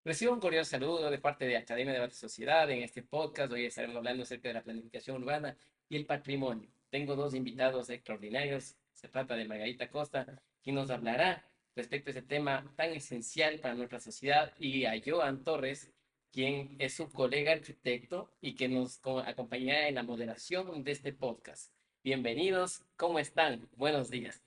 Recibo un cordial saludo de parte de Academia de Debate Sociedad. En este podcast hoy estaremos hablando acerca de la planificación urbana y el patrimonio. Tengo dos invitados extraordinarios. Se trata de Margarita Costa, quien nos hablará respecto a este tema tan esencial para nuestra sociedad, y a Joan Torres, quien es su colega arquitecto y que nos acompañará en la moderación de este podcast. Bienvenidos, ¿cómo están? Buenos días.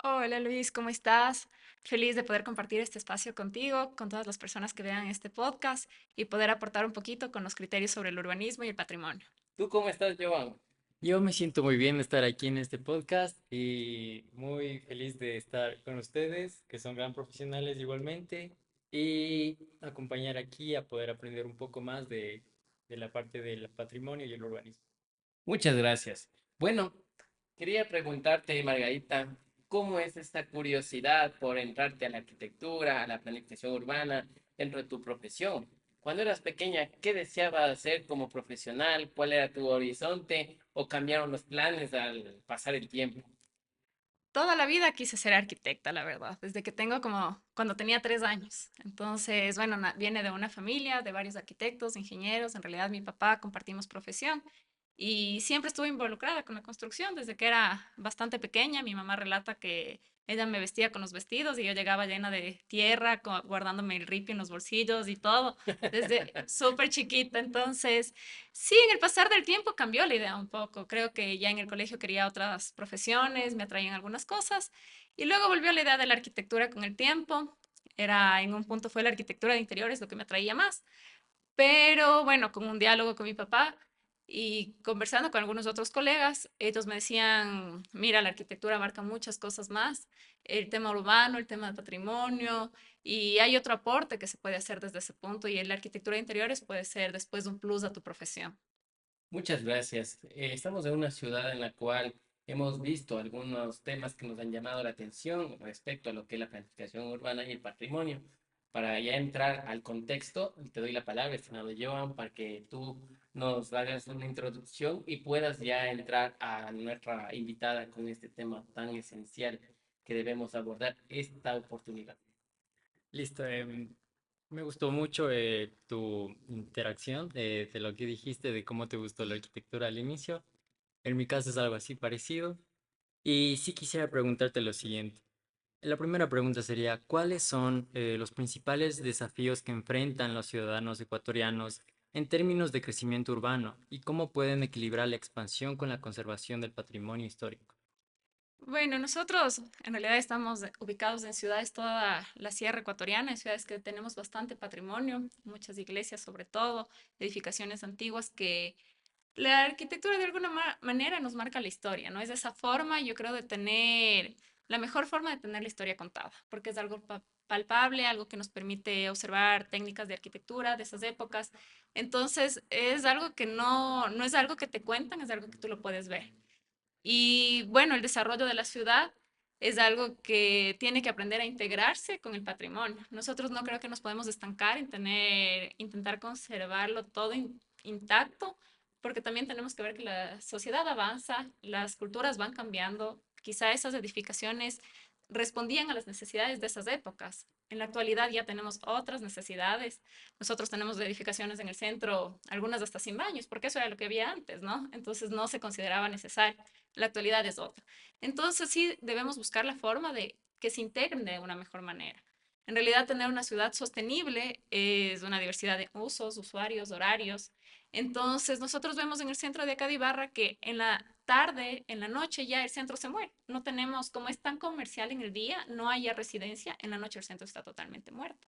Hola Luis, ¿cómo estás? Feliz de poder compartir este espacio contigo, con todas las personas que vean este podcast y poder aportar un poquito con los criterios sobre el urbanismo y el patrimonio. ¿Tú cómo estás, Joan? Yo me siento muy bien de estar aquí en este podcast y muy feliz de estar con ustedes, que son gran profesionales igualmente, y acompañar aquí a poder aprender un poco más de la parte del patrimonio y el urbanismo. Muchas gracias. Bueno, quería preguntarte, Margarita, ¿cómo es esta curiosidad por entrarte a la arquitectura, a la planificación urbana dentro de tu profesión? Cuando eras pequeña, ¿qué deseabas hacer como profesional? ¿Cuál era tu horizonte? ¿O cambiaron los planes al pasar el tiempo? Toda la vida quise ser arquitecta, la verdad, desde que tengo como cuando tenía 3 años. Entonces, bueno, viene de una familia de varios arquitectos, ingenieros. En realidad, mi papá compartimos profesión y siempre estuve involucrada con la construcción desde que era bastante pequeña. Mi mamá relata que ella me vestía con los vestidos y yo llegaba llena de tierra, guardándome el ripio en los bolsillos y todo, desde súper chiquita. Entonces, sí, en el pasar del tiempo cambió la idea un poco. Creo que ya en el colegio quería otras profesiones, me atraían algunas cosas y luego volvió la idea de la arquitectura con el tiempo. Era en un punto fue la arquitectura de interiores lo que me atraía más. Pero bueno, con un diálogo con mi papá y conversando con algunos otros colegas, ellos me decían, mira, la arquitectura abarca muchas cosas más, el tema urbano, el tema de patrimonio, y hay otro aporte que se puede hacer desde ese punto, y la arquitectura de interiores puede ser después un plus a tu profesión. Muchas gracias. Estamos en una ciudad en la cual hemos visto algunos temas que nos han llamado la atención respecto a lo que es la planificación urbana y el patrimonio. Para ya entrar al contexto, te doy la palabra, estimado Joan, para que tú nos hagas una introducción y puedas ya entrar a nuestra invitada con este tema tan esencial que debemos abordar esta oportunidad. Listo, me gustó mucho tu interacción de lo que dijiste, de cómo te gustó la arquitectura al inicio. En mi caso es algo así parecido. Y sí quisiera preguntarte lo siguiente. La primera pregunta sería, ¿cuáles son los principales desafíos que enfrentan los ciudadanos ecuatorianos en términos de crecimiento urbano y cómo pueden equilibrar la expansión con la conservación del patrimonio histórico? Bueno, nosotros en realidad estamos ubicados en ciudades, toda la sierra ecuatoriana, en ciudades que tenemos bastante patrimonio, muchas iglesias sobre todo, edificaciones antiguas que la arquitectura de alguna manera nos marca la historia, ¿no? Es de esa forma, yo creo, de tener, la mejor forma de tener la historia contada, porque es algo palpable, algo que nos permite observar técnicas de arquitectura de esas épocas. Entonces, es algo que no es algo que te cuentan, es algo que tú lo puedes ver. Y bueno, el desarrollo de la ciudad es algo que tiene que aprender a integrarse con el patrimonio. Nosotros no creo que nos podemos estancar en intentar conservarlo todo intacto, porque también tenemos que ver que la sociedad avanza, las culturas van cambiando. Quizá esas edificaciones respondían a las necesidades de esas épocas. En la actualidad ya tenemos otras necesidades. Nosotros tenemos edificaciones en el centro, algunas hasta sin baños, porque eso era lo que había antes, ¿no? Entonces no se consideraba necesario. La actualidad es otra. Entonces sí debemos buscar la forma de que se integren de una mejor manera. En realidad, tener una ciudad sostenible es una diversidad de usos, usuarios, horarios. Entonces, nosotros vemos en el centro de acá de Ibarra que en la tarde, en la noche ya el centro se muere. No tenemos, como es tan comercial en el día, no hay ya residencia, en la noche el centro está totalmente muerto.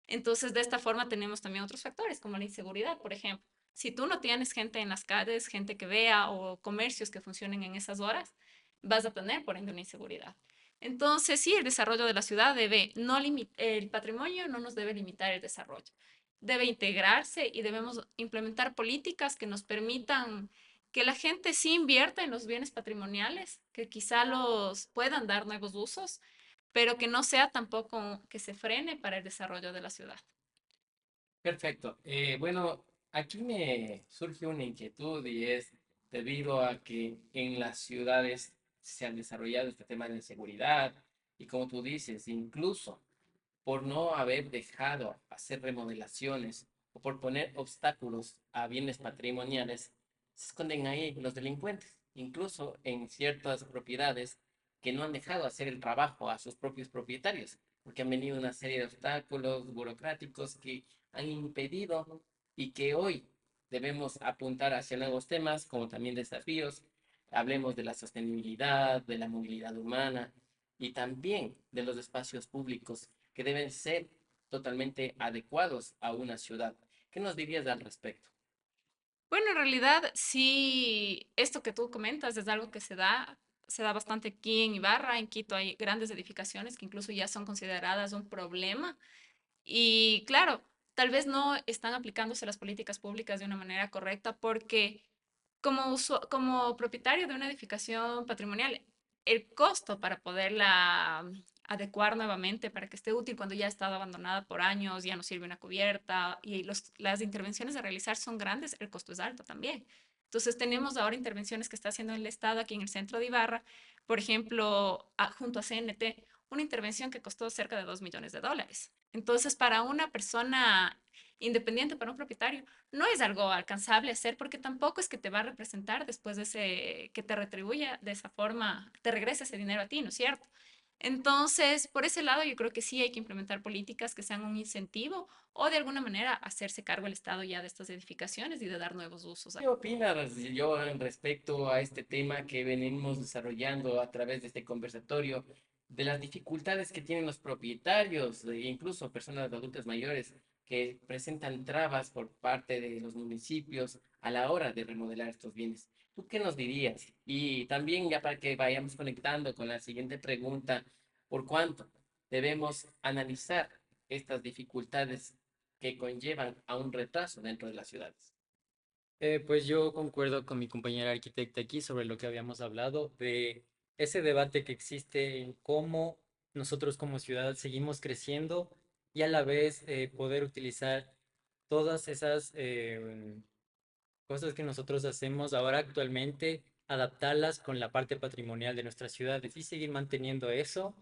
Entonces, de esta forma tenemos también otros factores, como la inseguridad, por ejemplo. Si tú no tienes gente en las calles, gente que vea o comercios que funcionen en esas horas, vas a tener, por ende, una inseguridad. Entonces, sí, el desarrollo de la ciudad debe, no el patrimonio no nos debe limitar el desarrollo. Debe integrarse y debemos implementar políticas que nos permitan que la gente sí invierta en los bienes patrimoniales, que quizá los puedan dar nuevos usos, pero que no sea tampoco que se frene para el desarrollo de la ciudad. Perfecto. Bueno, aquí me surge una inquietud y es debido a que en las ciudades se han desarrollado este tema de inseguridad y como tú dices, incluso por no haber dejado hacer remodelaciones o por poner obstáculos a bienes patrimoniales, se esconden ahí los delincuentes, incluso en ciertas propiedades que no han dejado hacer el trabajo a sus propios propietarios, porque han venido una serie de obstáculos burocráticos que han impedido y que hoy debemos apuntar hacia nuevos temas, como también desafíos. Hablemos de la sostenibilidad, de la movilidad humana y también de los espacios públicos que deben ser totalmente adecuados a una ciudad. ¿Qué nos dirías al respecto? Bueno, en realidad sí, esto que tú comentas es algo que se da bastante aquí en Ibarra. En Quito hay grandes edificaciones que incluso ya son consideradas un problema. Y claro, tal vez no están aplicándose las políticas públicas de una manera correcta porque como propietario de una edificación patrimonial, el costo para poderla adecuar nuevamente para que esté útil cuando ya ha estado abandonada por años, ya no sirve una cubierta y las intervenciones a realizar son grandes, el costo es alto también. Entonces tenemos ahora intervenciones que está haciendo el Estado aquí en el centro de Ibarra, por ejemplo, junto a CNT, una intervención que costó cerca de $2 millones. Entonces, para una persona independiente, para un propietario, no es algo alcanzable hacer porque tampoco es que te va a representar después de ese, que te retribuya de esa forma, te regrese ese dinero a ti, ¿no es cierto? Entonces, por ese lado, yo creo que sí hay que implementar políticas que sean un incentivo o de alguna manera hacerse cargo el Estado ya de estas edificaciones y de dar nuevos usos. ¿Qué opinas, yo, respecto a este tema que venimos desarrollando a través de este conversatorio, de las dificultades que tienen los propietarios e incluso personas adultas mayores que presentan trabas por parte de los municipios a la hora de remodelar estos bienes? ¿Tú qué nos dirías? Y también ya para que vayamos conectando con la siguiente pregunta, ¿por cuánto debemos analizar estas dificultades que conllevan a un retraso dentro de las ciudades? Pues yo concuerdo con mi compañera arquitecta aquí sobre lo que habíamos hablado de ese debate que existe en cómo nosotros como ciudad seguimos creciendo y a la vez poder utilizar todas esas cosas que nosotros hacemos ahora actualmente, adaptarlas con la parte patrimonial de nuestras ciudades y seguir manteniendo eso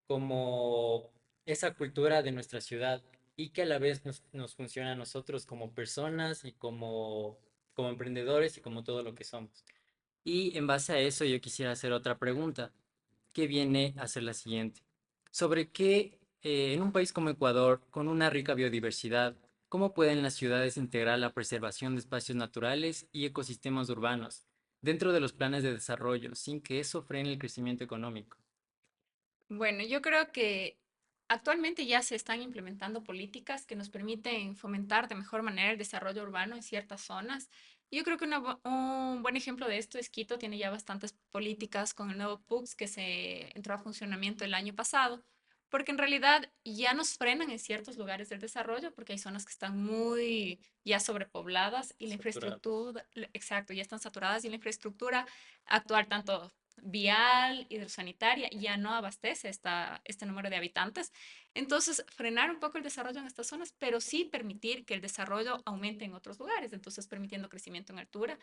como esa cultura de nuestra ciudad y que a la vez nos funciona a nosotros como personas y como emprendedores y como todo lo que somos. Y en base a eso yo quisiera hacer otra pregunta, que viene a ser la siguiente. Sobre qué, en un país como Ecuador, con una rica biodiversidad, ¿cómo pueden las ciudades integrar la preservación de espacios naturales y ecosistemas urbanos dentro de los planes de desarrollo sin que eso frene el crecimiento económico? Bueno, yo creo que actualmente ya se están implementando políticas que nos permiten fomentar de mejor manera el desarrollo urbano en ciertas zonas. Yo creo que un buen ejemplo de esto es Quito, tiene ya bastantes políticas con el nuevo PUCS que se entró a funcionamiento el año pasado, porque en realidad ya nos frenan en ciertos lugares del desarrollo, porque hay zonas que están muy ya sobrepobladas y la Saturados. infraestructura, exacto, ya están saturadas y la infraestructura actual, tanto vial, hidrosanitaria, ya no abastece este número de habitantes. Entonces, frenar un poco el desarrollo en estas zonas, pero sí permitir que el desarrollo aumente en otros lugares, entonces permitiendo crecimiento en altura.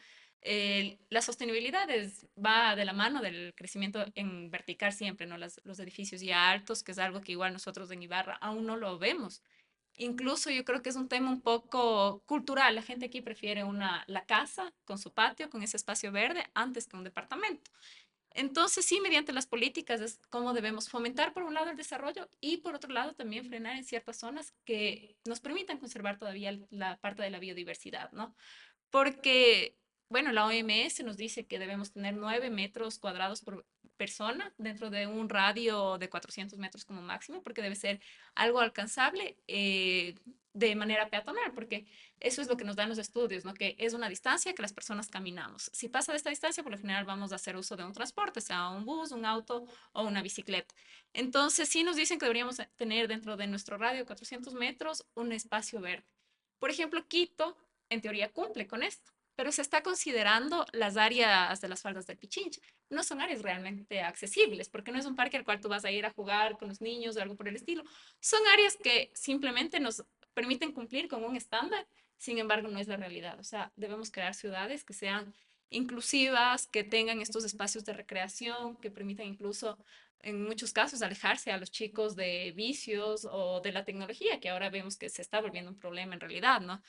La sostenibilidad va de la mano del crecimiento en vertical siempre, ¿no? Los edificios ya altos, que es algo que igual nosotros en Ibarra aún no lo vemos. Incluso yo creo que es un tema un poco cultural. La gente aquí prefiere la casa con su patio, con ese espacio verde, antes que un departamento. Entonces, sí, mediante las políticas es cómo debemos fomentar, por un lado, el desarrollo y, por otro lado, también frenar en ciertas zonas que nos permitan conservar todavía la parte de la biodiversidad, ¿no? Porque, bueno, la OMS nos dice que debemos tener 9 metros cuadrados por persona dentro de un radio de 400 metros como máximo, porque debe ser algo alcanzable de manera peatonal, porque eso es lo que nos dan los estudios, ¿no? Que es una distancia que las personas caminamos. Si pasa de esta distancia, por lo general vamos a hacer uso de un transporte, sea un bus, un auto o una bicicleta. Entonces, sí nos dicen que deberíamos tener dentro de nuestro radio de 400 metros un espacio verde. Por ejemplo, Quito en teoría cumple con esto, pero se está considerando las áreas de las faldas del Pichincha. No son áreas realmente accesibles, porque no es un parque al cual tú vas a ir a jugar con los niños o algo por el estilo. Son áreas que simplemente nos permiten cumplir con un estándar, sin embargo, no es la realidad. O sea, debemos crear ciudades que sean inclusivas, que tengan estos espacios de recreación, que permitan incluso en muchos casos alejarse a los chicos de vicios o de la tecnología, que ahora vemos que se está volviendo un problema en realidad, ¿no?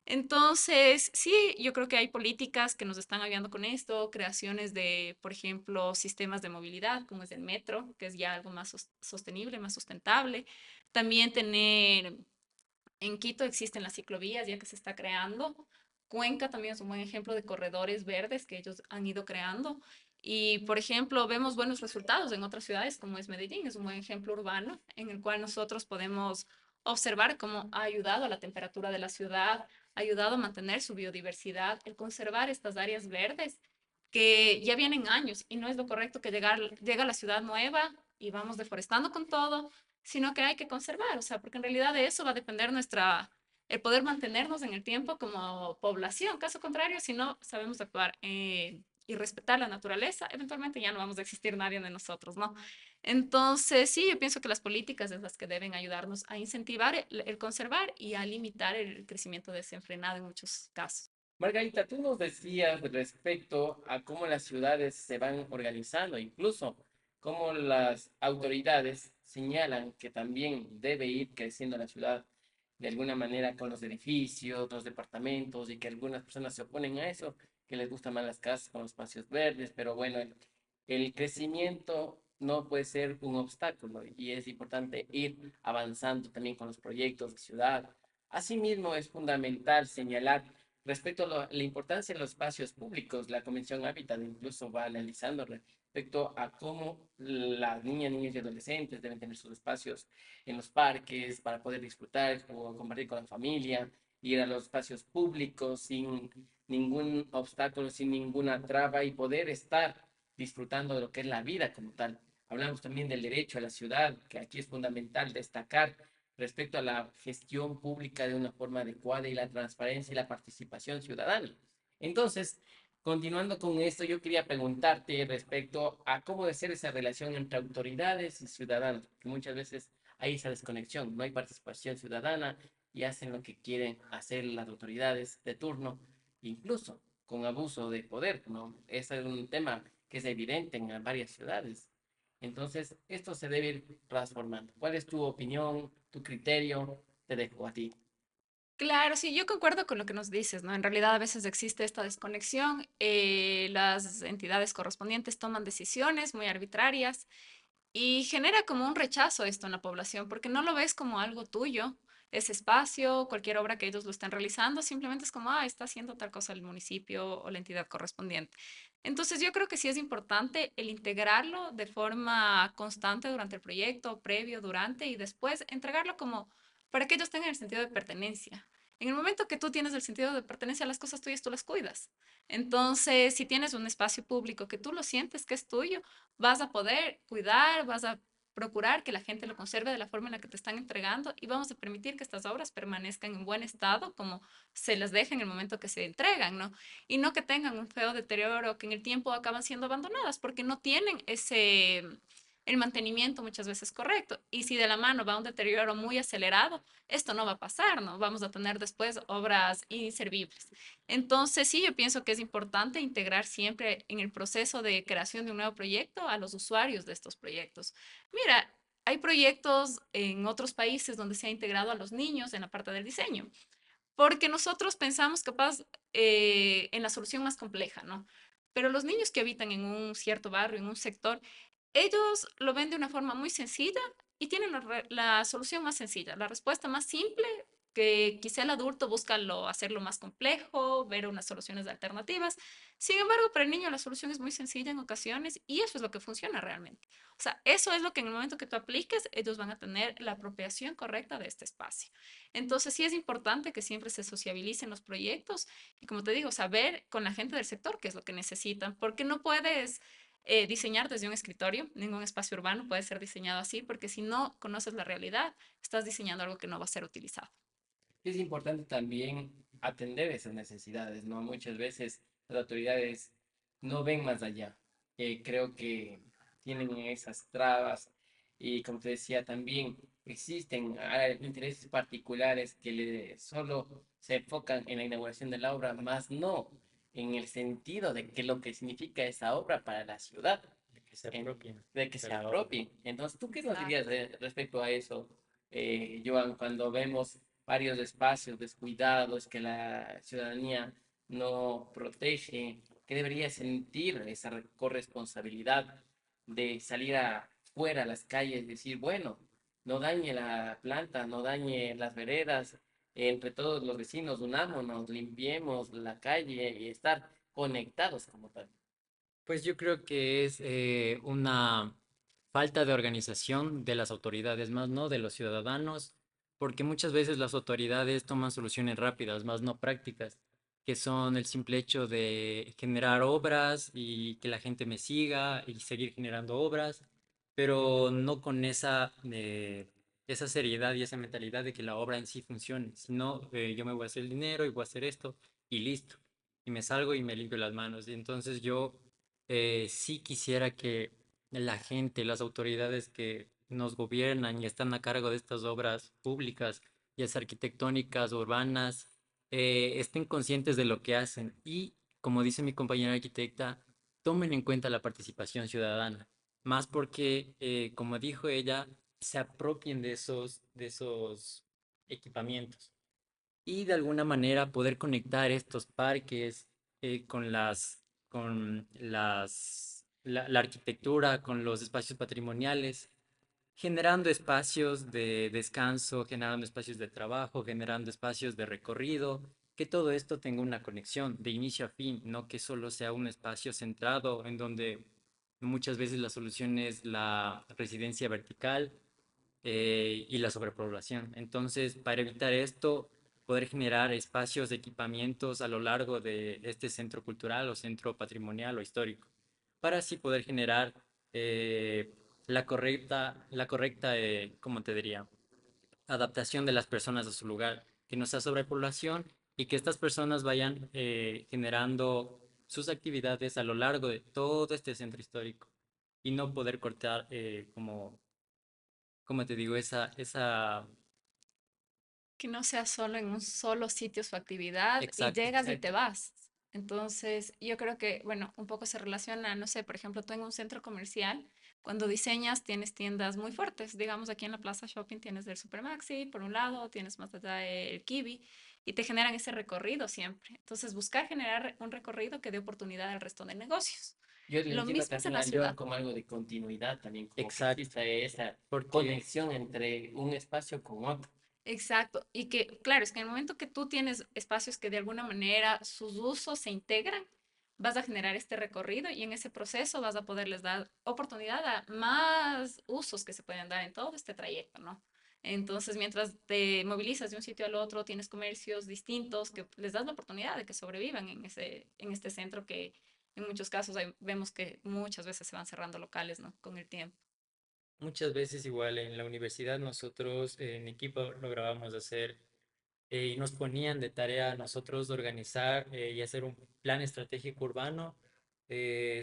Entonces, sí, yo creo que hay políticas que nos están ayudando con esto, creaciones de, por ejemplo, sistemas de movilidad, como es el metro, que es ya algo más sostenible, más sustentable. También tener, en Quito existen las ciclovías ya que se está creando. Cuenca también es un buen ejemplo de corredores verdes que ellos han ido creando. Y, por ejemplo, vemos buenos resultados en otras ciudades, como es Medellín, es un buen ejemplo urbano en el cual nosotros podemos observar cómo ha ayudado a la temperatura de la ciudad, ha ayudado a mantener su biodiversidad, el conservar estas áreas verdes que ya vienen años y no es lo correcto que llega a la ciudad nueva y vamos deforestando con todo, sino que hay que conservar, o sea, porque en realidad de eso va a depender el poder mantenernos en el tiempo como población. Caso contrario, si no sabemos actuar y respetar la naturaleza, eventualmente ya no vamos a existir nadie de nosotros, ¿no? Entonces, sí, yo pienso que las políticas es las que deben ayudarnos a incentivar el conservar y a limitar el crecimiento desenfrenado en muchos casos. Margarita, tú nos decías respecto a cómo las ciudades se van organizando, incluso cómo las autoridades señalan que también debe ir creciendo la ciudad de alguna manera con los edificios, los departamentos y que algunas personas se oponen a eso, que les gustan más las casas con los espacios verdes, pero bueno, el crecimiento no puede ser un obstáculo y es importante ir avanzando también con los proyectos de ciudad. Asimismo, es fundamental señalar respecto a la importancia de los espacios públicos. La Convención Hábitat incluso va analizando respecto a cómo las niñas, niños y adolescentes deben tener sus espacios en los parques para poder disfrutar o compartir con la familia, ir a los espacios públicos sin ningún obstáculo, sin ninguna traba y poder estar disfrutando de lo que es la vida como tal. Hablamos también del derecho a la ciudad, que aquí es fundamental destacar respecto a la gestión pública de una forma adecuada y la transparencia y la participación ciudadana. Entonces, continuando con esto, yo quería preguntarte respecto a cómo debe ser esa relación entre autoridades y ciudadanos, porque muchas veces hay esa desconexión, no hay participación ciudadana y hacen lo que quieren hacer las autoridades de turno, incluso con abuso de poder, ¿no? Ese es un tema que es evidente en varias ciudades. Entonces, esto se debe ir transformando. ¿Cuál es tu opinión, tu criterio? Te dejo a ti. Claro, sí, yo concuerdo con lo que nos dices, ¿no? En realidad a veces existe esta desconexión, las entidades correspondientes toman decisiones muy arbitrarias y genera como un rechazo esto en la población, porque no lo ves como algo tuyo, ese espacio, cualquier obra que ellos lo están realizando, simplemente es como, ah, está haciendo tal cosa el municipio o la entidad correspondiente. Entonces yo creo que sí es importante el integrarlo de forma constante durante el proyecto, previo, durante y después entregarlo como para que ellos tengan el sentido de pertenencia. En el momento que tú tienes el sentido de pertenencia a las cosas tuyas, tú las cuidas. Entonces, si tienes un espacio público que tú lo sientes que es tuyo, vas a poder cuidar, vas a procurar que la gente lo conserve de la forma en la que te están entregando y vamos a permitir que estas obras permanezcan en buen estado como se las deja en el momento que se entregan, ¿no? Y no que tengan un feo deterioro que en el tiempo acaban siendo abandonadas porque no tienen el mantenimiento muchas veces correcto. Y si de la mano va un deterioro muy acelerado, esto no va a pasar, ¿no? Vamos a tener después obras inservibles. Entonces, sí, yo pienso que es importante integrar siempre en el proceso de creación de un nuevo proyecto a los usuarios de estos proyectos. Mira, hay proyectos en otros países donde se ha integrado a los niños en la parte del diseño, porque nosotros pensamos capaz en la solución más compleja, ¿no? Pero los niños que habitan en un cierto barrio, en un sector, ellos lo ven de una forma muy sencilla y tienen la solución más sencilla, la respuesta más simple, que quizá el adulto busca hacerlo más complejo, ver unas soluciones alternativas. Sin embargo, para el niño la solución es muy sencilla en ocasiones y eso es lo que funciona realmente. O sea, eso es lo que en el momento que tú apliques, ellos van a tener la apropiación correcta de este espacio. Entonces, sí es importante que siempre se sociabilicen los proyectos y, como te digo, saber con la gente del sector qué es lo que necesitan, porque no puedes diseñar desde un escritorio, ningún espacio urbano puede ser diseñado así, porque si no conoces la realidad, estás diseñando algo que no va a ser utilizado. Es importante también atender esas necesidades, ¿no? Muchas veces las autoridades no ven más allá. Creo que tienen esas trabas y como te decía también existen intereses particulares que solo se enfocan en la inauguración de la obra, más no en el sentido de qué es lo que significa esa obra para la ciudad. Que se en- apropien de que se de la obra. apropien. Entonces, ¿tú qué nos dirías Exacto. respecto a eso, Joan, cuando vemos varios espacios descuidados que la ciudadanía no protege? ¿Qué debería sentir esa corresponsabilidad de salir afuera a las calles y decir, bueno, no dañe la planta, no dañe las veredas, entre todos los vecinos unámonos, limpiemos la calle y estar conectados como tal? Pues yo creo que es una falta de organización de las autoridades, más no de los ciudadanos, porque muchas veces las autoridades toman soluciones rápidas, más no prácticas, que son el simple hecho de generar obras y que la gente me siga y seguir generando obras, pero no con esa seriedad y esa mentalidad de que la obra en sí funcione, sino yo me voy a hacer el dinero y voy a hacer esto y listo, y me salgo y me limpio las manos. Y entonces yo sí quisiera que la gente, las autoridades que nos gobiernan y están a cargo de estas obras públicas, ya sea arquitectónicas, urbanas, estén conscientes de lo que hacen y, como dice mi compañera arquitecta, tomen en cuenta la participación ciudadana, más porque, como dijo ella, se apropien de esos equipamientos y de alguna manera poder conectar estos parques con la arquitectura, con los espacios patrimoniales, generando espacios de descanso, generando espacios de trabajo, generando espacios de recorrido, que todo esto tenga una conexión de inicio a fin, no que solo sea un espacio centrado en donde muchas veces la solución es la residencia vertical y la sobrepoblación. Entonces, para evitar esto, poder generar espacios de equipamientos a lo largo de este centro cultural o centro patrimonial o histórico, para así poder generar eh, la correcta, ¿cómo te diría? Adaptación de las personas a su lugar, que no sea sobrepoblación y que estas personas vayan generando sus actividades a lo largo de todo este centro histórico y no poder cortar como te digo, esa, Que no sea solo en un solo sitio su actividad y exacto, llegas y te Exacto. vas. Entonces, yo creo que, bueno, un poco se relaciona, no sé, por ejemplo, tú en un centro comercial, cuando diseñas, tienes tiendas muy fuertes. Digamos, aquí en la Plaza Shopping tienes el Supermaxi, por un lado, tienes más allá el Kiwi, y te generan ese recorrido siempre. Entonces, buscar generar un recorrido que dé oportunidad al resto de negocios. Yo le Lo entiendo mismo es en también la a Joan ciudad. como algo de continuidad, también como que exacto, exista esa porque, conexión entre un espacio con otro. Exacto, y que, claro, es que en el momento que tú tienes espacios que de alguna manera sus usos se integran, vas a generar este recorrido y en ese proceso vas a poderles dar oportunidad a más usos que se pueden dar en todo este trayecto, ¿no? Entonces, mientras te movilizas de un sitio al otro, tienes comercios distintos que les das la oportunidad de que sobrevivan en este centro que en muchos casos vemos que muchas veces se van cerrando locales, ¿no? Con el tiempo. muchas veces igual en la universidad nosotros en equipo lográbamos hacer y nos ponían de tarea a nosotros organizar y hacer un plan estratégico urbano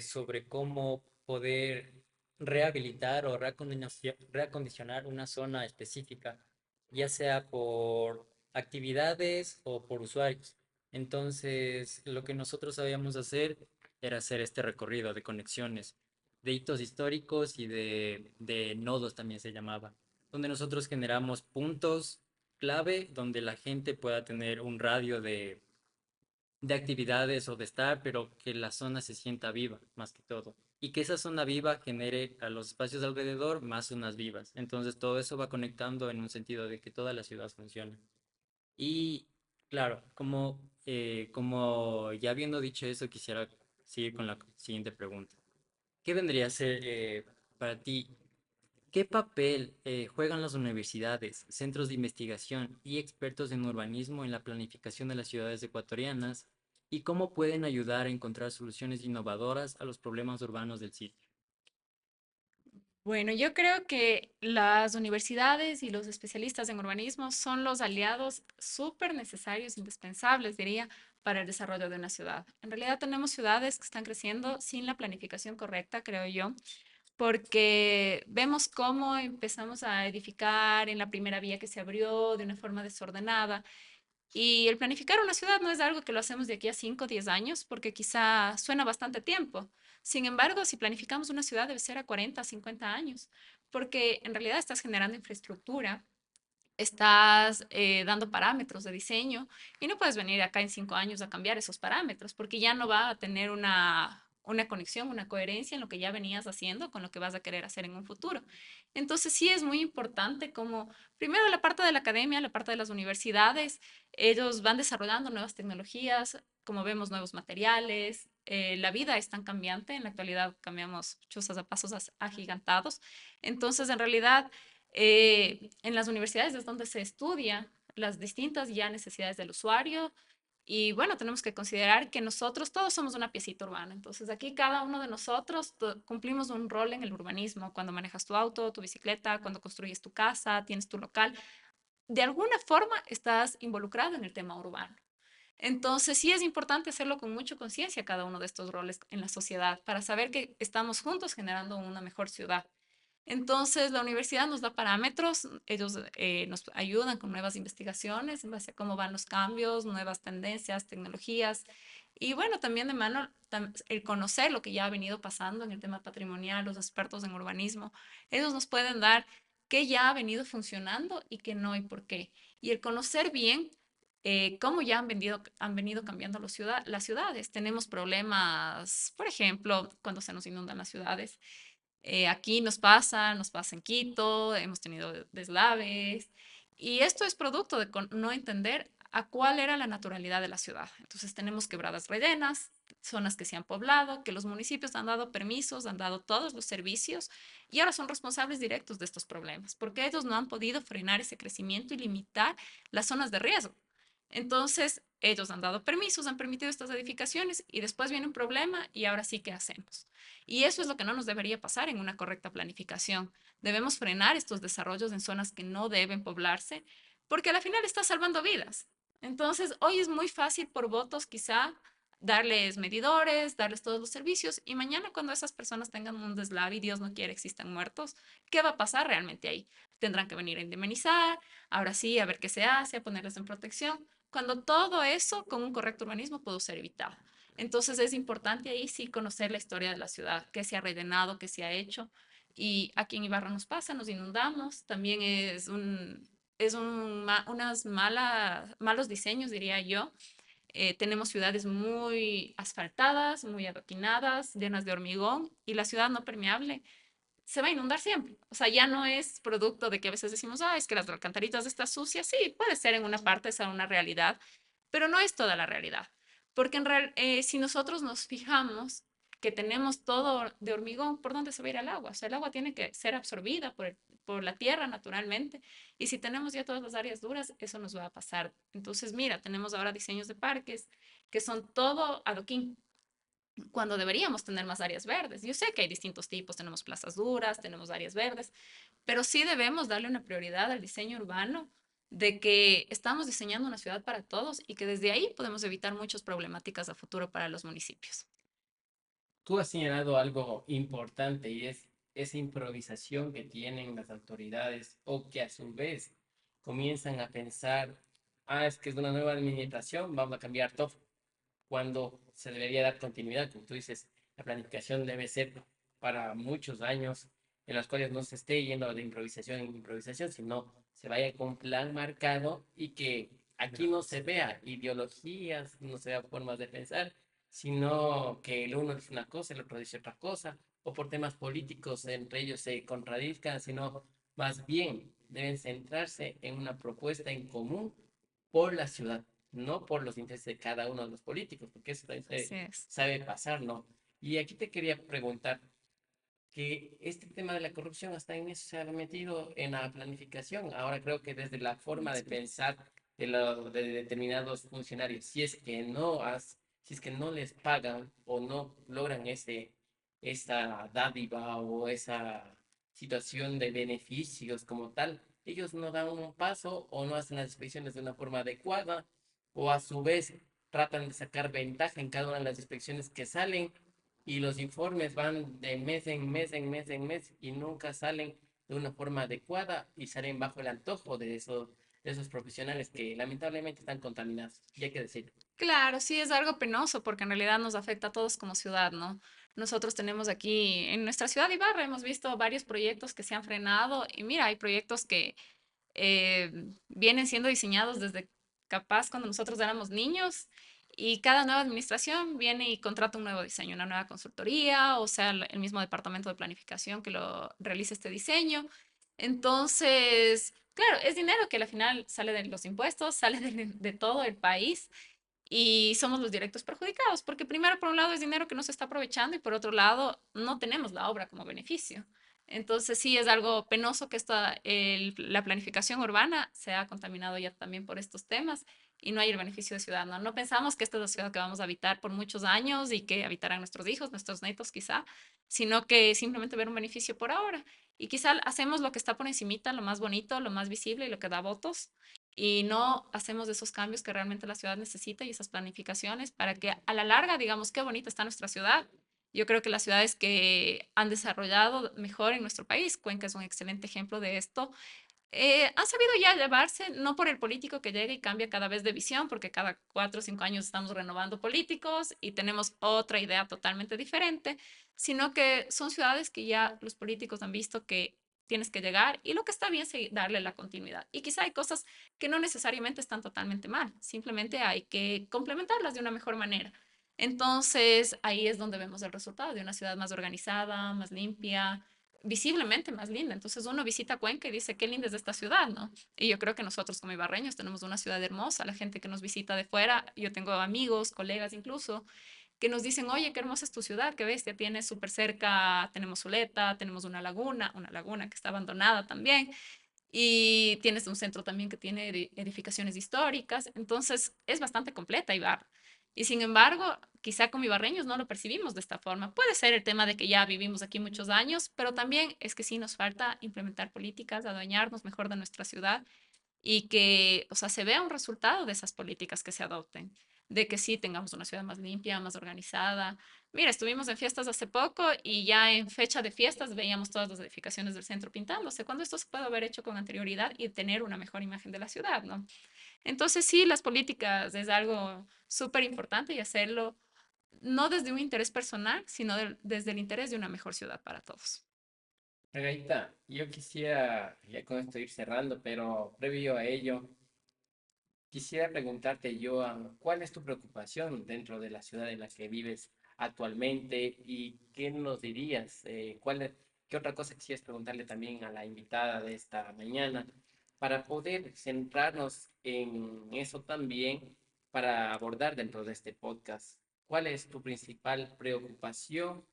sobre cómo poder rehabilitar o reacondicionar una zona específica, ya sea por actividades o por usuarios. Entonces, lo que nosotros sabíamos hacer era hacer este recorrido de conexiones, de hitos históricos y de nodos también se llamaba, donde nosotros generamos puntos clave donde la gente pueda tener un radio de actividades o de estar, pero que la zona se sienta viva más que todo. Y que esa zona viva genere a los espacios alrededor más zonas vivas. Entonces todo eso va conectando en un sentido de que toda la ciudad funciona. Y claro, como ya habiendo dicho eso, quisiera seguir con la siguiente pregunta. ¿Qué vendría a ser para ti? ¿Qué papel juegan las universidades, centros de investigación y expertos en urbanismo en la planificación de las ciudades ecuatorianas y cómo pueden ayudar a encontrar soluciones innovadoras a los problemas urbanos del sitio? Bueno, yo creo que las universidades y los especialistas en urbanismo son los aliados súper necesarios, indispensables, diría, para el desarrollo de una ciudad. En realidad tenemos ciudades que están creciendo sin la planificación correcta, creo yo, porque vemos cómo empezamos a edificar en la primera vía que se abrió de una forma desordenada Y el planificar una ciudad no es algo que lo hacemos de aquí a 5 o 10 años, porque quizá suena bastante tiempo. Sin embargo, si planificamos una ciudad debe ser a 40, 50 años, porque en realidad estás generando infraestructura, estás dando parámetros de diseño y no puedes venir acá en 5 años a cambiar esos parámetros porque ya no va a tener una conexión, una coherencia en lo que ya venías haciendo con lo que vas a querer hacer en un futuro. Entonces sí es muy importante como, primero la parte de la academia, la parte de las universidades, ellos van desarrollando nuevas tecnologías, como vemos, nuevos materiales. La vida es tan cambiante, en la actualidad cambiamos chuzas a pasos agigantados. Entonces, en realidad, en las universidades es donde se estudia las distintas ya necesidades del usuario y bueno, tenemos que considerar que nosotros todos somos una piecita urbana. Entonces aquí cada uno de nosotros cumplimos un rol en el urbanismo. Cuando manejas tu auto, tu bicicleta, cuando construyes tu casa, tienes tu local, de alguna forma estás involucrado en el tema urbano. Entonces sí es importante hacerlo con mucha conciencia cada uno de estos roles en la sociedad para saber que estamos juntos generando una mejor ciudad. Entonces, la universidad nos da parámetros, ellos nos ayudan con nuevas investigaciones en base a cómo van los cambios, nuevas tendencias, tecnologías. Y bueno, también de mano el conocer lo que ya ha venido pasando en el tema patrimonial, los expertos en urbanismo, ellos nos pueden dar qué ya ha venido funcionando y qué no y por qué. Y el conocer bien cómo ya han venido cambiando las ciudades. Tenemos problemas, por ejemplo, cuando se nos inundan las ciudades. Aquí nos pasa en Quito, hemos tenido deslaves y esto es producto de no entender a cuál era la naturalidad de la ciudad. Entonces tenemos quebradas rellenas, zonas que se han poblado, que los municipios han dado permisos, han dado todos los servicios y ahora son responsables directos de estos problemas, porque ellos no han podido frenar ese crecimiento y limitar las zonas de riesgo. Entonces, ellos han dado permisos, han permitido estas edificaciones y después viene un problema y ahora sí, ¿qué hacemos? Y eso es lo que no nos debería pasar en una correcta planificación. Debemos frenar estos desarrollos en zonas que no deben poblarse, porque al final está salvando vidas. Entonces, hoy es muy fácil por votos quizá darles medidores, darles todos los servicios, y mañana cuando esas personas tengan un deslave y Dios no quiere existan muertos, ¿qué va a pasar realmente ahí? Tendrán que venir a indemnizar, ahora sí, a ver qué se hace, a ponerles en protección, cuando todo eso con un correcto urbanismo pudo ser evitado. Entonces es importante ahí sí conocer la historia de la ciudad, qué se ha rellenado, qué se ha hecho. Y aquí en Ibarra nos pasa, nos inundamos, también unas malos diseños, diría yo. Tenemos ciudades muy asfaltadas, muy adoquinadas, llenas de hormigón y la ciudad no permeable se va a inundar siempre. O sea, ya no es producto de que a veces decimos, ah, es que las alcantaritas están sucias. Sí, puede ser en una parte, esa una realidad, pero no es toda la realidad. Porque si nosotros nos fijamos que tenemos todo de hormigón, ¿por dónde se va a ir el agua? O sea, el agua tiene que ser absorbida por la tierra naturalmente. Y si tenemos ya todas las áreas duras, eso nos va a pasar. Entonces, mira, tenemos ahora diseños de parques que son todo adoquín cuando deberíamos tener más áreas verdes. Yo sé que hay distintos tipos, tenemos plazas duras, tenemos áreas verdes, pero sí debemos darle una prioridad al diseño urbano de que estamos diseñando una ciudad para todos y que desde ahí podemos evitar muchas problemáticas a futuro para los municipios. Tú has señalado algo importante y es esa improvisación que tienen las autoridades o que a su vez comienzan a pensar, ah, es que es una nueva administración, vamos a cambiar todo, cuando se debería dar continuidad, como tú dices, la planificación debe ser para muchos años en los cuales no se esté yendo de improvisación en improvisación, sino se vaya con un plan marcado y que aquí no se vea ideologías, no se vea formas de pensar, sino que el uno dice una cosa, el otro dice otra cosa, o por temas políticos entre ellos se contradizcan, sino más bien deben centrarse en una propuesta en común por la ciudad, no por los intereses de cada uno de los políticos, porque eso también Así es. sabe pasar, ¿no? Y aquí te quería preguntar que este tema de la corrupción hasta en eso se ha metido en la planificación. Ahora creo que desde la forma de Sí. pensar de determinados funcionarios, si es que no les pagan o no logran esa dádiva o esa situación de beneficios como tal, ellos no dan un paso o no hacen las inspecciones de una forma adecuada o a su vez tratan de sacar ventaja en cada una de las inspecciones que salen y los informes van de mes en mes, en mes, en mes y nunca salen de una forma adecuada y salen bajo el antojo de de esos profesionales que lamentablemente están contaminados, y hay que decirlo. Claro, sí, es algo penoso porque en realidad nos afecta a todos como ciudad, ¿no? Nosotros tenemos aquí en nuestra ciudad Ibarra, hemos visto varios proyectos que se han frenado y mira, hay proyectos que eh, vienen siendo diseñados desde capaz cuando nosotros éramos niños y cada nueva administración viene y contrata un nuevo diseño, una nueva consultoría, o sea, el mismo departamento de planificación que lo realiza este diseño. Entonces, claro, es dinero que al final sale de los impuestos, sale de todo el país y somos los directos perjudicados, porque primero, por un lado, es dinero que no se está aprovechando y por otro lado, no tenemos la obra como beneficio. Entonces, sí, es algo penoso que la planificación urbana se ha contaminado ya también por estos temas y no hay el beneficio de ciudad, ¿no? No pensamos que esta es la ciudad que vamos a habitar por muchos años y que habitarán nuestros hijos, nuestros nietos quizá, sino que simplemente ver un beneficio por ahora. Y quizá hacemos lo que está por encimita, lo más bonito, lo más visible y lo que da votos, y no hacemos esos cambios que realmente la ciudad necesita y esas planificaciones para que a la larga digamos qué bonita está nuestra ciudad. Yo creo que las ciudades que han desarrollado mejor en nuestro país, Cuenca es un excelente ejemplo de esto, han sabido ya llevarse, no por el político que llega y cambia cada vez de visión, porque cada 4 o 5 años estamos renovando políticos y tenemos otra idea totalmente diferente, sino que son ciudades que ya los políticos han visto que tienes que llegar y lo que está bien es darle la continuidad. Y quizá hay cosas que no necesariamente están totalmente mal, simplemente hay que complementarlas de una mejor manera. Entonces, ahí es donde vemos el resultado de una ciudad más organizada, más limpia, visiblemente más linda. Entonces uno visita Cuenca y dice, qué linda es esta ciudad, ¿no? Y yo creo que nosotros como ibarreños tenemos una ciudad hermosa. La gente que nos visita de fuera, yo tengo amigos, colegas incluso, que nos dicen, oye, qué hermosa es tu ciudad, qué bestia, tienes súper cerca, tenemos Zuleta, tenemos una laguna que está abandonada también. Y tienes un centro también que tiene edificaciones históricas, entonces es bastante completa Ibarra. Y sin embargo, quizá como ibarreños no lo percibimos de esta forma. Puede ser el tema de que ya vivimos aquí muchos años, pero también es que sí nos falta implementar políticas, adueñarnos mejor de nuestra ciudad y que, o sea, se vea un resultado de esas políticas que se adopten, de que sí tengamos una ciudad más limpia, más organizada. Mira, estuvimos en fiestas hace poco y ya en fecha de fiestas veíamos todas las edificaciones del centro pintándose, cuando esto se puede haber hecho con anterioridad y tener una mejor imagen de la ciudad, ¿no? Entonces sí, las políticas es algo súper importante y hacerlo no desde un interés personal, sino desde el interés de una mejor ciudad para todos. Margarita, yo quisiera, ya con esto ir cerrando, pero previo a ello, quisiera preguntarte yo, ¿cuál es tu preocupación dentro de la ciudad en la que vives actualmente y qué nos dirías? ¿Qué otra cosa quisieras preguntarle también a la invitada de esta mañana para poder centrarnos en eso también para abordar dentro de este podcast? ¿Cuál es tu principal preocupación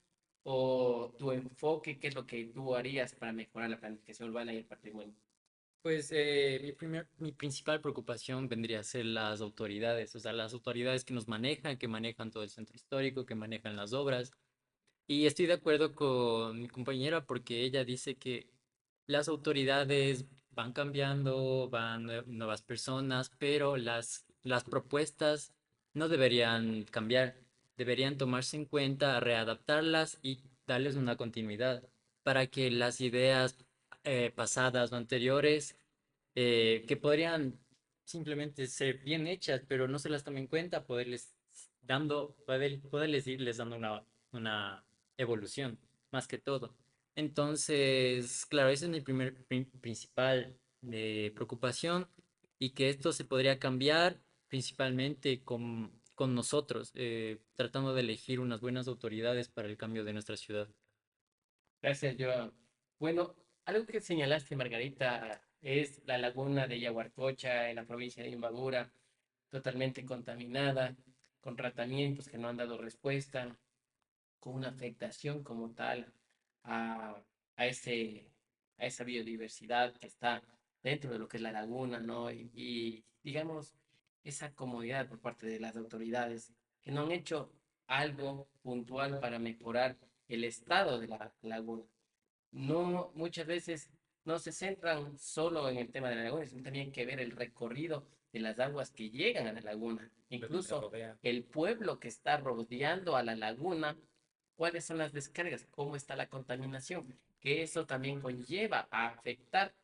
o tu enfoque? ¿Qué es lo que tú harías para mejorar la planificación urbana y el patrimonio? Pues mi principal preocupación vendría a ser las autoridades, o sea, las autoridades que manejan todo el centro histórico, que manejan las obras. Y estoy de acuerdo con mi compañera porque ella dice que las autoridades van cambiando, van nuevas personas, pero las propuestas no deberían cambiar, deberían tomarse en cuenta, readaptarlas y darles una continuidad para que las ideas pasadas o anteriores que podrían simplemente ser bien hechas, pero no se las tomen en cuenta, poderles irles dando una evolución, más que todo. Entonces, claro, esa es mi principal preocupación y que esto se podría cambiar principalmente con nosotros, tratando de elegir unas buenas autoridades para el cambio de nuestra ciudad. Gracias, Joan. Bueno, algo que señalaste, Margarita, es la laguna de Yaguarcocha en la provincia de Imbabura, totalmente contaminada, con tratamientos que no han dado respuesta, con una afectación como tal a, a ese, a esa biodiversidad que está dentro de lo que es la laguna, ¿no? Y digamos, esa comodidad por parte de las autoridades que no han hecho algo puntual para mejorar el estado de la laguna. No, muchas veces no se centran solo en el tema de la laguna, sino también hay que ver el recorrido de las aguas que llegan a la laguna, Lo que me incluso rodea. el pueblo que está rodeando a la laguna, cuáles son las descargas, cómo está la contaminación, que eso también conlleva a afectar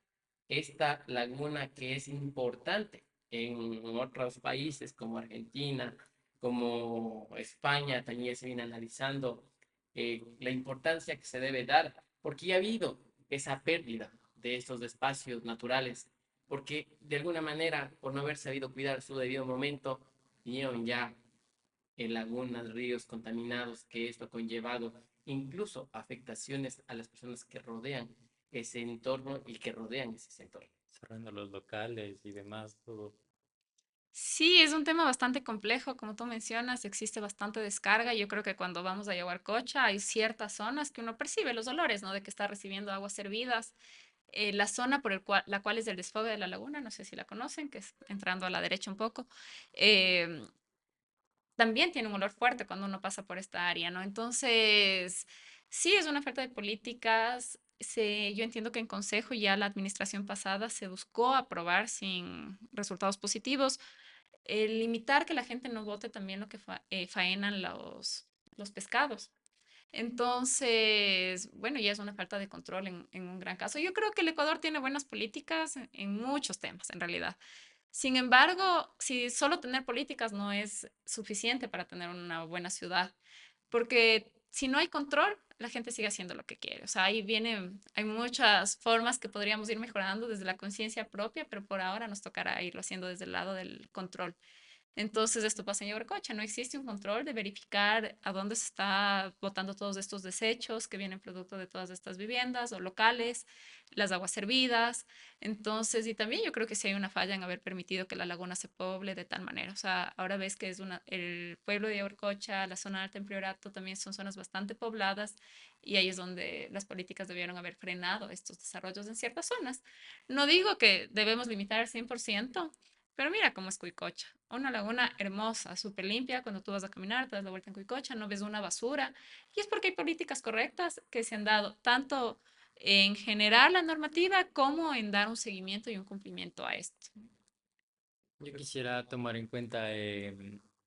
esta laguna que es importante en otros países como Argentina, como España, también se viene analizando la importancia que se debe dar, porque ya ha habido esa pérdida de estos espacios naturales, porque de alguna manera, por no haber sabido cuidar su debido momento, vinieron ya en lagunas, ríos contaminados, que esto ha conllevado incluso afectaciones a las personas que rodean ese entorno y que rodean ese sector. Cerrando los locales y demás, todo. Sí, es un tema bastante complejo, como tú mencionas, existe bastante descarga. Yo creo que cuando vamos a Yaguarcocha hay ciertas zonas que uno percibe los olores, ¿no? De que está recibiendo aguas servidas. La zona la cual es el desfogue de la laguna, no sé si la conocen, que es entrando a la derecha un poco, eh, también tiene un olor fuerte cuando uno pasa por esta área, ¿no? Entonces, sí, es una falta de políticas. Yo entiendo que en Consejo ya la administración pasada se buscó aprobar sin resultados positivos el limitar que la gente no bote también lo que faenan los pescados. Entonces, bueno, ya es una falta de control en un gran caso. Yo creo que el Ecuador tiene buenas políticas en muchos temas, en realidad. Sin embargo, si solo tener políticas no es suficiente para tener una buena ciudad, porque si no hay control, la gente sigue haciendo lo que quiere. O sea, hay muchas formas que podríamos ir mejorando desde la conciencia propia, pero por ahora nos tocará irlo haciendo desde el lado del control. Entonces, esto pasa en Yaguarcocha, no existe un control de verificar a dónde se está botando todos estos desechos que vienen producto de todas estas viviendas o locales, las aguas servidas. Entonces, y también yo creo que sí hay una falla en haber permitido que la laguna se poble de tal manera. O sea, ahora ves que el pueblo de Yaguarcocha, la zona alta en Priorato, también son zonas bastante pobladas y ahí es donde las políticas debieron haber frenado estos desarrollos en ciertas zonas. No digo que debemos limitar al 100%, pero mira cómo es Cuicocha, una laguna hermosa, súper limpia. Cuando tú vas a caminar, te das la vuelta en Cuicocha, no ves una basura. Y es porque hay políticas correctas que se han dado, tanto en generar la normativa como en dar un seguimiento y un cumplimiento a esto. Yo quisiera tomar en cuenta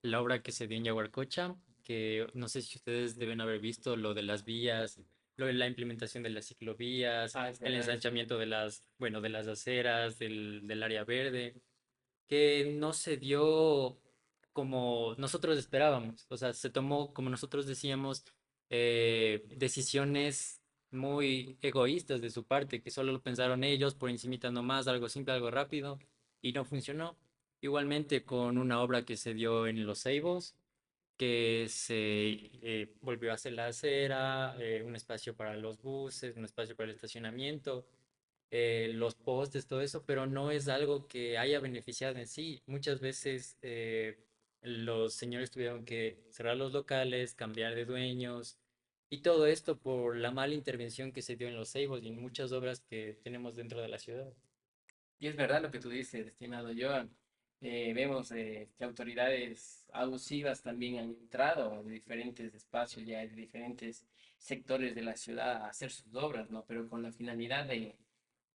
la obra que se dio en Yaguarcocha, que no sé si ustedes deben haber visto lo de las vías, lo de la implementación de las ciclovías, Ah, es el verdad. ensanchamiento de bueno, de las aceras, del área verde, que no se dio como nosotros esperábamos. O sea, se tomó, como nosotros decíamos, decisiones muy egoístas de su parte, que solo lo pensaron ellos por encimita nomás, algo simple, algo rápido, y no funcionó. Igualmente con una obra que se dio en Los Ceibos, que se volvió a hacer la acera, un espacio para los buses, un espacio para el estacionamiento, los postes, todo eso, pero no es algo que haya beneficiado en sí. Muchas veces los señores tuvieron que cerrar los locales, cambiar de dueños, y todo esto por la mala intervención que se dio en Los Ceibos y en muchas obras que tenemos dentro de la ciudad. Y es verdad lo que tú dices, estimado Joan. Vemos que autoridades abusivas también han entrado de diferentes espacios, ya de diferentes sectores de la ciudad a hacer sus obras, ¿no? Pero con la finalidad de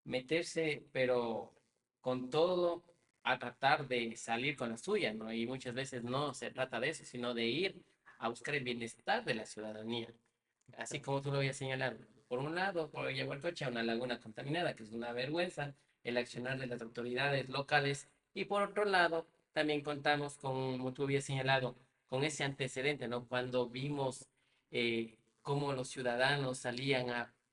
meterse, pero con todo a tratar de salir con la suya, ¿no? Y muchas veces no se trata de eso, sino de ir a buscar el bienestar de la ciudadanía. Así como tú lo habías señalado. Por un lado, por Yaguarcocha, una laguna contaminada, que es una vergüenza, el accionar de las autoridades locales. Y por otro lado, también contamos con, como tú habías señalado, con ese antecedente, ¿no? Cuando vimos cómo los ciudadanos salían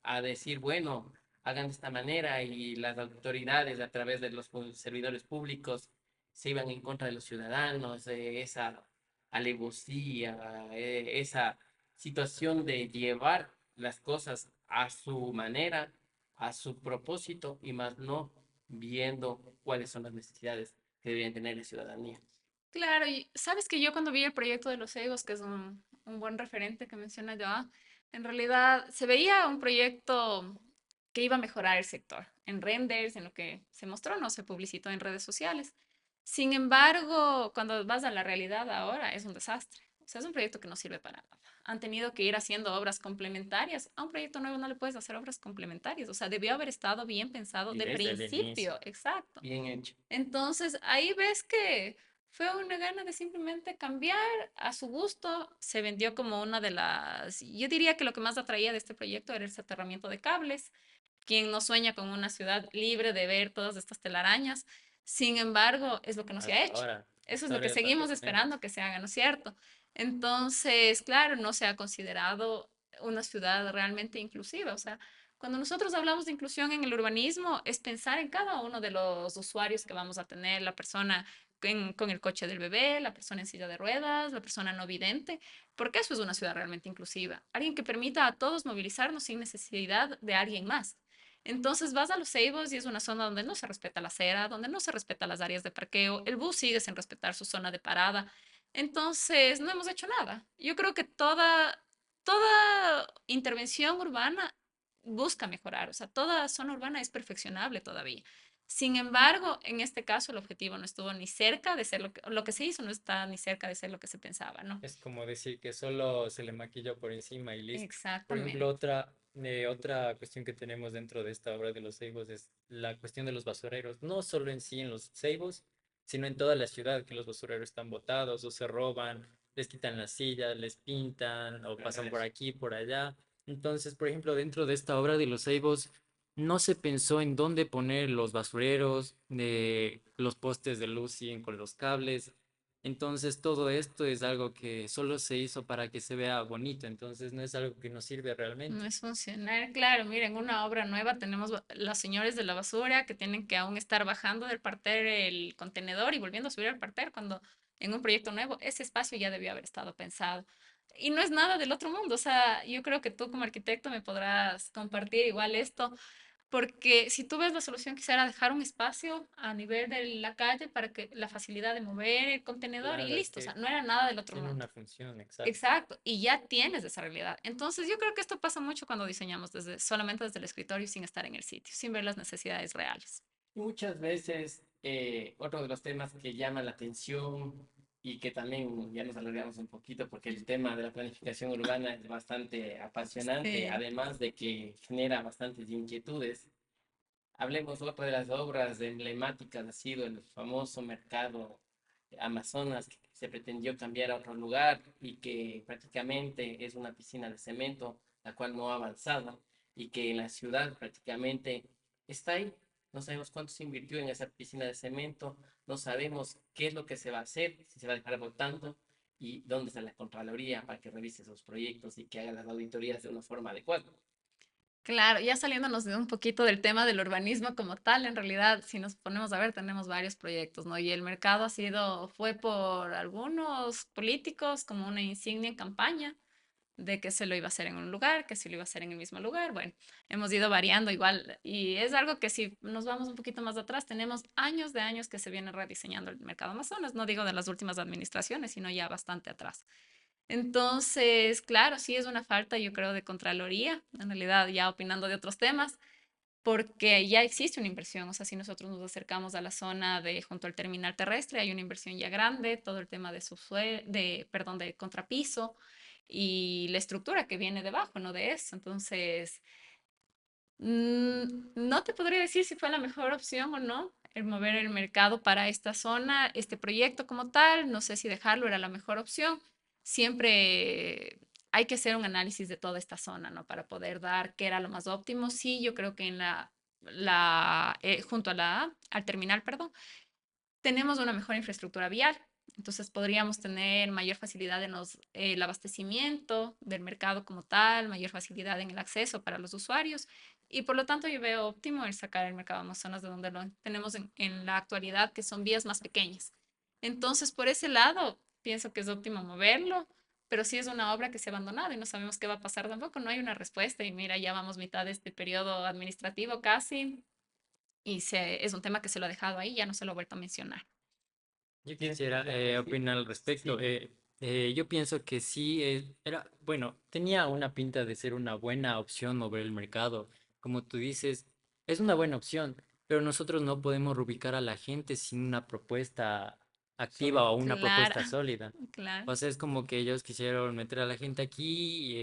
a decir, bueno, hagan de esta manera y las autoridades a través de los servidores públicos se iban en contra de los ciudadanos, esa alevosía, esa situación de llevar las cosas a su manera, a su propósito y más no viendo cuáles son las necesidades que deberían tener la ciudadanía. Claro, y sabes que yo cuando vi el proyecto de los Egos, que es un buen referente que menciona Joa, en realidad se veía un proyecto que iba a mejorar el sector en renders, en lo que se mostró, no se publicitó en redes sociales. Sin embargo, cuando vas a la realidad ahora, es un desastre. O sea, es un proyecto que no sirve para nada. Han tenido que ir haciendo obras complementarias. A un proyecto nuevo no le puedes hacer obras complementarias. O sea, debió haber estado bien pensado Y de desde el inicio. principio. Exacto. Bien hecho. Entonces, ahí ves que fue una gana de simplemente cambiar a su gusto. Se vendió como una de las, yo diría que lo que más atraía de este proyecto era el soterramiento de cables, ¿Quién no sueña con una ciudad libre de ver todas estas telarañas? Sin embargo, es lo que no se ha hecho. Eso es Hasta lo ahora que ya tanto seguimos tenemos. esperando que se haga, ¿no es cierto? Entonces, claro, no se ha considerado una ciudad realmente inclusiva. O sea, cuando nosotros hablamos de inclusión en el urbanismo, es pensar en cada uno de los usuarios que vamos a tener, la persona con el coche del bebé, la persona en silla de ruedas, la persona no vidente, porque eso es una ciudad realmente inclusiva. Alguien que permita a todos movilizarnos sin necesidad de alguien más. Entonces vas a Los Ceibos y es una zona donde no se respeta la acera, donde no se respetan las áreas de parqueo, el bus sigue sin respetar su zona de parada. Entonces no hemos hecho nada. Yo creo que toda intervención urbana busca mejorar, o sea, toda zona urbana es perfeccionable todavía. Sin embargo, en este caso el objetivo no estuvo ni cerca de ser lo que se hizo, no está ni cerca de ser lo que se pensaba, ¿no? Es como decir que solo se le maquilló por encima y listo. Por ejemplo, Exactamente. otra cuestión que tenemos dentro de esta obra de los Ceibos es la cuestión de los basureros. No solo en sí en los Ceibos, sino en toda la ciudad, que los basureros están botados o se roban, les quitan las sillas, les pintan o pasan por aquí, por allá. Entonces, por ejemplo, dentro de esta obra de los Ceibos, no se pensó en dónde poner los basureros, de los postes de luz siguen con los cables. Entonces todo esto es algo que solo se hizo para que se vea bonito, entonces no es algo que nos sirve No realmente. es funcional, claro. Miren, una obra nueva tenemos los señores de la basura que tienen que aún estar bajando del parter el contenedor y volviendo a subir al parter cuando en un proyecto nuevo ese espacio ya debió haber estado pensado. Y no es nada del otro mundo, o sea, yo creo que tú como arquitecto me podrás compartir igual esto. Porque si tú ves la solución, quisiera dejar un espacio a nivel de la calle para que la facilidad de mover el contenedor y Claro, es listo. O sea, que no era nada del otro tiene mundo. una función, exacto. Exacto. Y ya tienes esa realidad. Entonces, yo creo que esto pasa mucho cuando diseñamos solamente desde el escritorio sin estar en el sitio, sin ver las necesidades reales. Y muchas veces, otro de los temas que llama la atención y que también ya nos alargamos un poquito porque el tema de la planificación urbana es bastante apasionante, Sí. además de que genera bastantes inquietudes. Hablemos otra de las obras emblemáticas, ha sido el famoso mercado Amazonas, que se pretendió cambiar a otro lugar y que prácticamente es una piscina de cemento, la cual no ha avanzado y que en la ciudad prácticamente está ahí. No sabemos cuánto se invirtió en esa piscina de cemento, no sabemos qué es lo que se va a hacer, si se va a dejar votando y dónde está la Contraloría para que revise esos proyectos y que haga las auditorías de una forma adecuada. Claro, ya saliéndonos de un poquito del tema del urbanismo como tal, en realidad, si nos ponemos a ver, tenemos varios proyectos, ¿no? Y el mercado fue por algunos políticos como una insignia en campaña de que se lo iba a hacer en un lugar, que se lo iba a hacer en el mismo lugar. Bueno, hemos ido variando igual y es algo que si nos vamos un poquito más atrás, tenemos años de años que se viene rediseñando el mercado Amazonas, no digo de las últimas administraciones, sino ya bastante atrás. Entonces, claro, sí es una falta, yo creo, de Contraloría, en realidad ya opinando de otros temas, porque ya existe una inversión, o sea, si nosotros nos acercamos a la zona de junto al terminal terrestre, hay una inversión ya grande, todo el tema de perdón, de contrapiso y la estructura que viene debajo, ¿no? De eso. Entonces, no te podría decir si fue la mejor opción o no el mover el mercado para esta zona, este proyecto como tal, no sé si dejarlo era la mejor opción. Siempre hay que hacer un análisis de toda esta zona, ¿no? Para poder dar qué era lo más óptimo. Sí, yo creo que en junto a al terminal, perdón, tenemos una mejor infraestructura vial. Entonces podríamos tener mayor facilidad en el abastecimiento del mercado como tal, mayor facilidad en el acceso para los usuarios y por lo tanto yo veo óptimo el sacar el mercado Amazonas de donde lo tenemos en la actualidad, que son vías más pequeñas. Entonces por ese lado pienso que es óptimo moverlo, pero sí es una obra que se ha abandonado y no sabemos qué va a pasar tampoco, no hay una respuesta y mira, ya vamos mitad de este periodo administrativo casi y es un tema que se lo ha dejado ahí, ya no se lo ha vuelto a mencionar. Yo quisiera opinar al respecto. Sí, Yo pienso que sí, era, bueno, tenía una pinta de ser una buena opción mover el mercado. Como tú dices, es una buena opción, pero nosotros no podemos reubicar a la gente sin una propuesta activa o una Claro, propuesta sólida. claro. O sea, es como que ellos quisieron meter a la gente aquí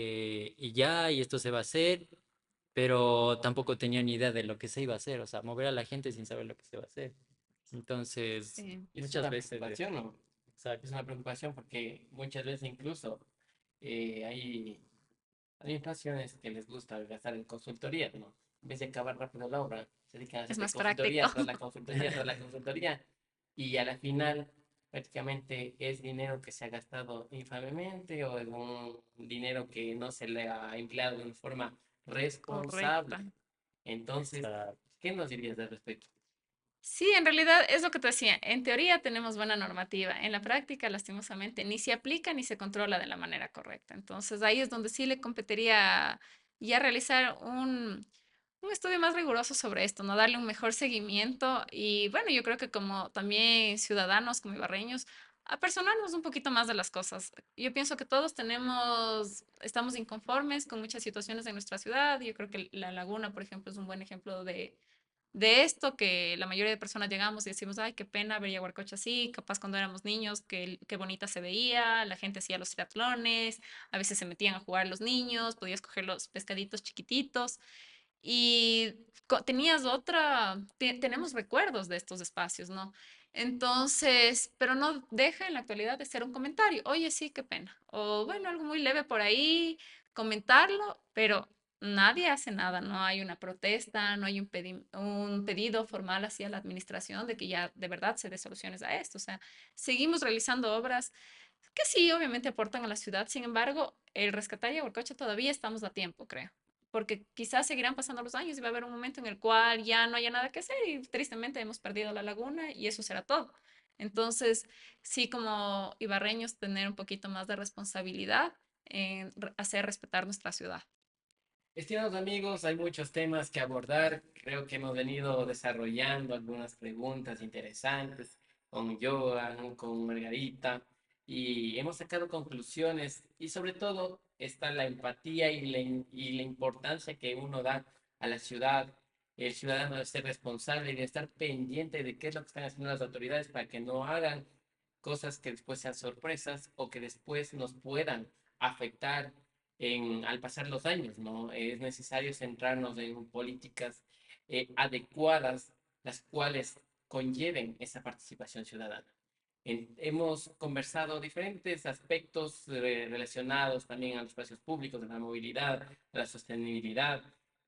y ya, y esto se va a hacer, pero tampoco tenían ni idea de lo que se iba a hacer. O sea, mover a la gente sin saber lo que se va a hacer. Entonces, Sí. y es muchas una veces, preocupación, ¿no? exacto. Es una preocupación porque muchas veces incluso hay administraciones que les gusta gastar en consultoría, ¿no? en vez de acabar rápido la obra, se dedican a Es hacerte más práctico. consultoría tras la consultoría tras la consultoría, y a la final prácticamente es dinero que se ha gastado infamemente o es un dinero que no se le ha empleado de una forma Correcta. responsable. Entonces, Exacto. ¿qué nos dirías al respecto? Sí, en realidad es lo que te decía. En teoría tenemos buena normativa. En la práctica, lastimosamente, ni se aplica ni se controla de la manera correcta. Entonces, ahí es donde sí le competiría ya realizar un estudio más riguroso sobre esto, ¿no? Darle un mejor seguimiento. Y bueno, yo creo que como también ciudadanos, como ibarreños, apersonarnos un poquito más de las cosas. Yo pienso que todos estamos inconformes con muchas situaciones de nuestra ciudad. Yo creo que la laguna, por ejemplo, es un buen ejemplo de esto, que la mayoría de personas llegamos y decimos, ay, qué pena ver Yaguarcocha así, capaz cuando éramos niños, qué bonita se veía, la gente hacía los triatlones, a veces se metían a jugar los niños, podías coger los pescaditos chiquititos y tenemos recuerdos de estos espacios, ¿no? Entonces, pero no deja en la actualidad de ser un comentario, oye, sí, qué pena, o bueno, algo muy leve por ahí, comentarlo, pero nadie hace nada, no hay una protesta, no hay un pedido formal hacia la administración de que ya de verdad se dé soluciones a esto, o sea, seguimos realizando obras que sí, obviamente aportan a la ciudad, sin embargo, el rescatar Yaguarcocha todavía estamos a tiempo, creo, porque quizás seguirán pasando los años y va a haber un momento en el cual ya no haya nada que hacer y tristemente hemos perdido la laguna y eso será todo. Entonces, sí, como ibarreños, tener un poquito más de responsabilidad en hacer respetar nuestra ciudad. Estimados amigos, hay muchos temas que abordar. Creo que hemos venido desarrollando algunas preguntas interesantes con Joan, con Margarita, y hemos sacado conclusiones y sobre todo está la empatía y la importancia que uno da a la ciudad. El ciudadano de ser responsable y de estar pendiente de qué es lo que están haciendo las autoridades para que no hagan cosas que después sean sorpresas o que después nos puedan afectar al pasar los años, ¿no? Es necesario centrarnos en políticas adecuadas, las cuales conlleven esa participación ciudadana. Hemos conversado diferentes aspectos relacionados también a los espacios públicos, a la movilidad, a la sostenibilidad.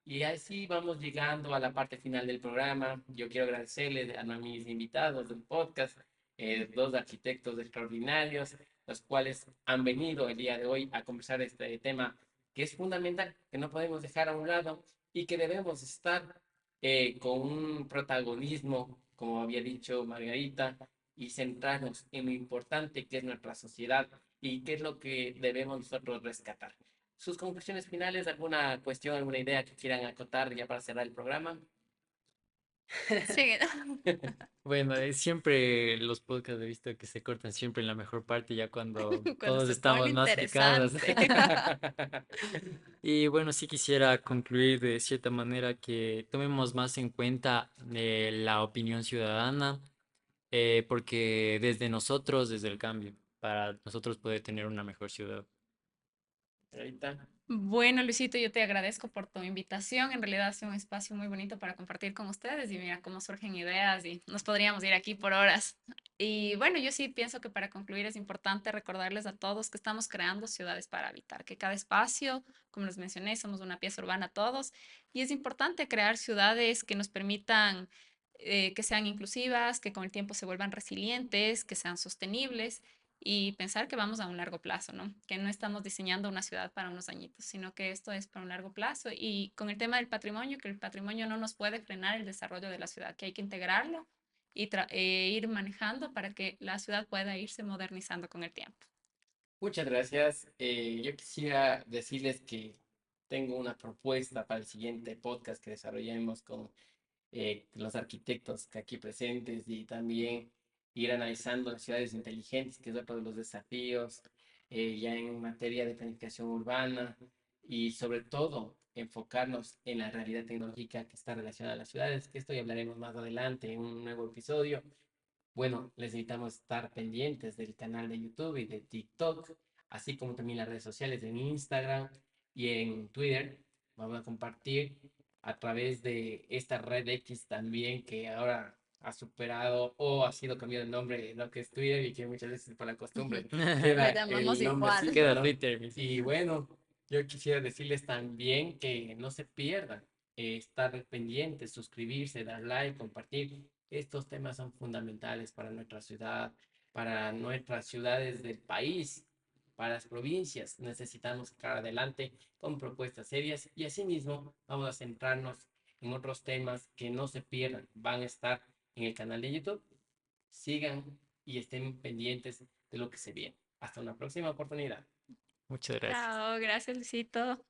Y así vamos llegando a la parte final del programa. Yo quiero agradecerles a mis invitados del podcast, dos arquitectos extraordinarios, los cuales han venido el día de hoy a conversar este tema que es fundamental, que no podemos dejar a un lado y que debemos estar con un protagonismo, como había dicho Margarita, y centrarnos en lo importante que es nuestra sociedad y qué es lo que debemos nosotros rescatar. Sus conclusiones finales, alguna cuestión, alguna idea que quieran acotar ya para cerrar el programa. Sí, Bueno, siempre los podcasts he visto que se cortan siempre en la mejor parte, ya cuando cuando todos se pone estamos más picados. interesante. Y bueno, sí quisiera concluir de cierta manera que tomemos más en cuenta la opinión ciudadana, porque desde nosotros, desde el cambio, para nosotros poder tener una mejor ciudad. Ahorita. Bueno, Luisito, yo te agradezco por tu invitación. En realidad ha sido un espacio muy bonito para compartir con ustedes y mira cómo surgen ideas y nos podríamos ir aquí por horas. Y bueno, yo sí pienso que para concluir es importante recordarles a todos que estamos creando ciudades para habitar, que cada espacio, como les mencioné, somos una pieza urbana todos y es importante crear ciudades que nos permitan que sean inclusivas, que con el tiempo se vuelvan resilientes, que sean sostenibles y pensar que vamos a un largo plazo, ¿no? Que no estamos diseñando una ciudad para unos añitos, sino que esto es para un largo plazo. Y con el tema del patrimonio, que el patrimonio no nos puede frenar el desarrollo de la ciudad, que hay que integrarlo y ir manejando para que la ciudad pueda irse modernizando con el tiempo. Muchas gracias. Yo quisiera decirles que tengo una propuesta para el siguiente podcast que desarrollemos con los arquitectos que aquí presentes y también ir analizando las ciudades inteligentes, que es otro de los desafíos ya en materia de planificación urbana y sobre todo enfocarnos en la realidad tecnológica que está relacionada a las ciudades, que esto ya hablaremos más adelante en un nuevo episodio. Bueno, les invitamos a estar pendientes del canal de YouTube y de TikTok, así como también las redes sociales en Instagram y en Twitter. Vamos a compartir a través de esta red X también que ahora ha superado o ha sido cambiado el nombre de lo que es Twitter y que muchas veces por la costumbre Le queda llamamos el igual. nombrecito, Queda ¿no? Twitter, mis. Y bueno, yo quisiera decirles también que no se pierdan estar pendientes, suscribirse, dar like, compartir. Estos temas son fundamentales para nuestra ciudad, para nuestras ciudades del país, para las provincias. Necesitamos sacar adelante con propuestas serias y asimismo vamos a centrarnos en otros temas que no se pierdan. Van a estar en el canal de YouTube. Sigan y estén pendientes de lo que se viene. Hasta una próxima oportunidad. Muchas gracias. Chao, gracias, Luisito.